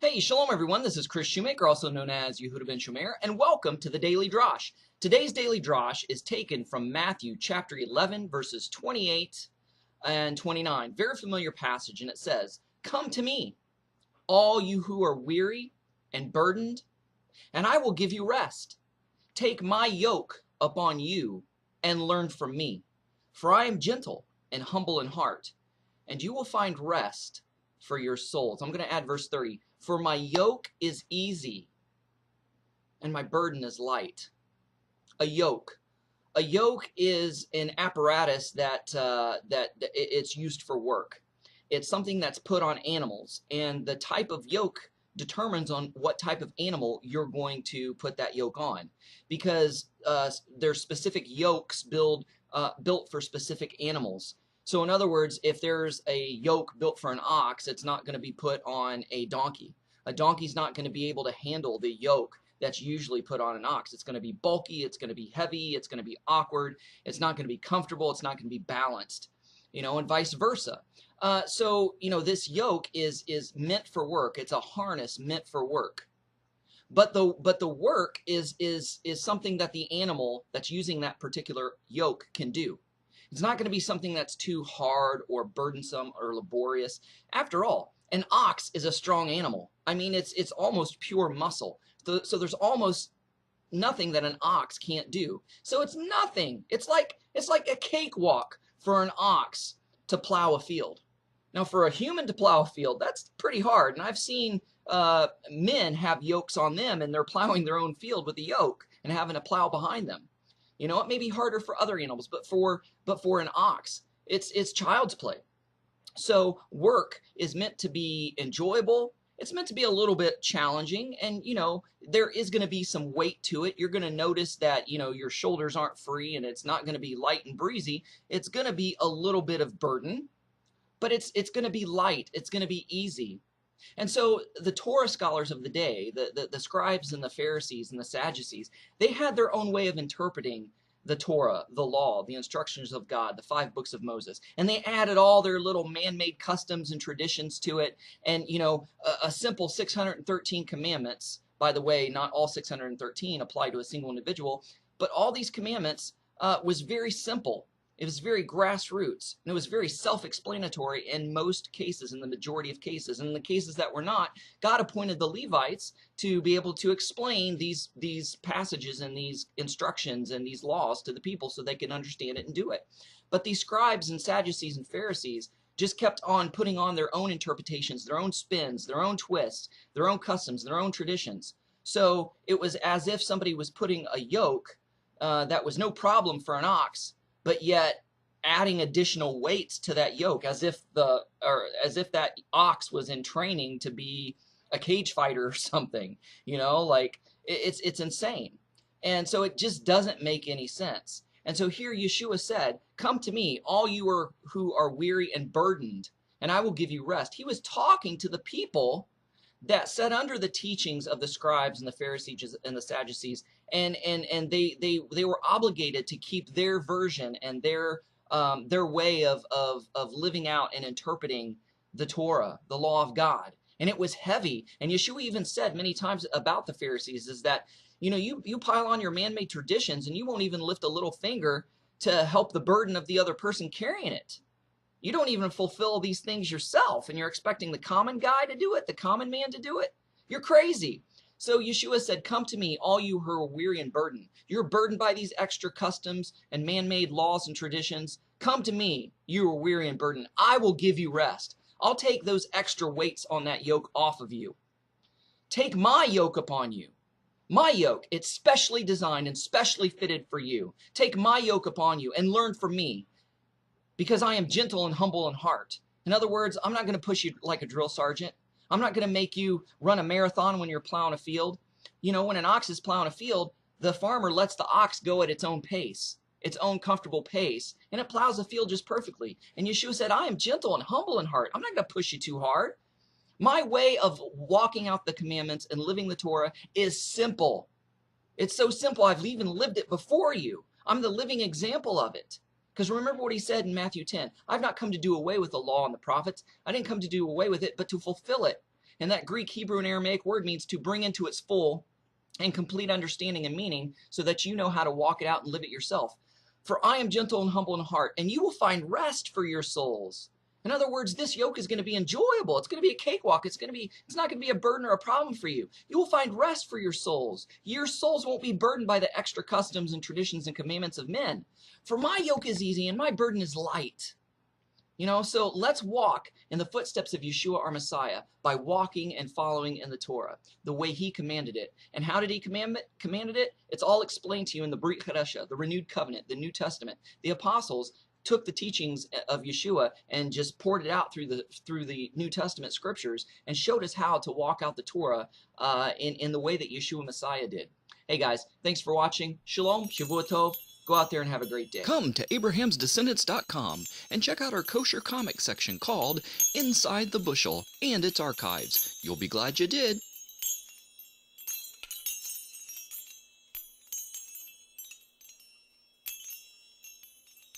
Hey, shalom everyone, this is Chris Shoemaker, also known as Yehuda ben Shomer, and welcome to the Daily Drash. Today's Daily Drash is taken from Matthew chapter 11, verses 28 and 29. Very familiar passage, and it says, "Come to me, all you who are weary and burdened, and I will give you rest. Take my yoke upon you and learn from me, for I am gentle and humble in heart, and you will find rest for your souls." I'm going to add verse 30. "For my yoke is easy and my burden is light." A yoke. A yoke is an apparatus that it's used for work. It's something that's put on animals, and the type of yoke determines on what type of animal you're going to put that yoke on, because there's specific yokes built for specific animals. So in other words, if there's a yoke built for an ox, it's not going to be put on a donkey. A donkey's not going to be able to handle the yoke that's usually put on an ox. It's going to be bulky, it's going to be heavy, it's going to be awkward, it's not going to be comfortable, it's not going to be balanced, and vice versa. This yoke is meant for work. It's a harness meant for work. But the work is something that the animal that's using that particular yoke can do. It's not going to be something that's too hard or burdensome or laborious. After all, an ox is a strong animal. I mean, it's almost pure muscle. So there's almost nothing that an ox can't do. So it's nothing. It's like a cakewalk for an ox to plow a field. Now, for a human to plow a field, that's pretty hard. And I've seen men have yokes on them, and they're plowing their own field with a yoke and having a plow behind them. It may be harder for other animals, but for an ox, it's child's play. So work is meant to be enjoyable. It's meant to be a little bit challenging, and there is going to be some weight to it. You're going to notice that your shoulders aren't free, and it's not going to be light and breezy. It's going to be a little bit of burden, but it's going to be light. It's going to be easy. And so the Torah scholars of the day, the scribes and the Pharisees and the Sadducees, they had their own way of interpreting the Torah, the law, the instructions of God, the 5 books of Moses. And they added all their little man-made customs and traditions to it. And, a simple 613 commandments, by the way, not all 613 apply to a single individual, but all these commandments was very simple. It was very grassroots, and it was very self-explanatory in most cases, in the majority of cases. And in the cases that were not, God appointed the Levites to be able to explain these passages and these instructions and these laws to the people so they could understand it and do it. But these scribes and Sadducees and Pharisees just kept on putting on their own interpretations, their own spins, their own twists, their own customs, their own traditions. So it was as if somebody was putting a yoke that was no problem for an ox, but yet adding additional weights to that yoke, as if that ox was in training to be a cage fighter or something. It's insane. And so it just doesn't make any sense. And so here Yeshua said, "Come to me, all you who are weary and burdened, and I will give you rest." He was talking to the people that sat under the teachings of the scribes and the Pharisees and the Sadducees, and they were obligated to keep their version and their way of living out and interpreting the Torah, the law of God. And it was heavy. And Yeshua even said many times about the Pharisees is that, you pile on your man-made traditions and you won't even lift a little finger to help the burden of the other person carrying it. You don't even fulfill these things yourself, and you're expecting the common guy to do it, the common man to do it? You're crazy. So Yeshua said, "Come to me, all you who are weary and burdened." You're burdened by these extra customs and man-made laws and traditions. Come to me, you who are weary and burdened. I will give you rest. I'll take those extra weights on that yoke off of you. Take my yoke upon you. My yoke, it's specially designed and specially fitted for you. Take my yoke upon you and learn from me, because I am gentle and humble in heart. In other words, I'm not going to push you like a drill sergeant. I'm not going to make you run a marathon when you're plowing a field. When an ox is plowing a field, the farmer lets the ox go at its own pace, its own comfortable pace, and it plows the field just perfectly. And Yeshua said, "I am gentle and humble in heart. I'm not going to push you too hard. My way of walking out the commandments and living the Torah is simple. It's so simple, I've even lived it before you. I'm the living example of it." Because remember what he said in Matthew 10, "I've not come to do away with the law and the prophets. I didn't come to do away with it, but to fulfill it." And that Greek, Hebrew, and Aramaic word means to bring into its full and complete understanding and meaning so that you know how to walk it out and live it yourself. For I am gentle and humble in heart, and you will find rest for your souls. In other words, this yoke is going to be enjoyable. It's going to be a cakewalk. It's not going to be a burden or a problem for you. You will find rest for your souls. Your souls won't be burdened by the extra customs and traditions and commandments of men. For my yoke is easy and my burden is light. So let's walk in the footsteps of Yeshua, our Messiah, by walking and following in the Torah, the way he commanded it. And how did he commanded it? It's all explained to you in the Brit Hadasha, the renewed covenant, the New Testament. The apostles took the teachings of Yeshua and just poured it out through the New Testament scriptures and showed us how to walk out the Torah in the way that Yeshua Messiah did. Hey guys, thanks for watching. Shalom, Shavua Tov. Go out there and have a great day. Come to abrahamsdescendants.com and check out our kosher comic section called Inside the Bushel and its archives. You'll be glad you did.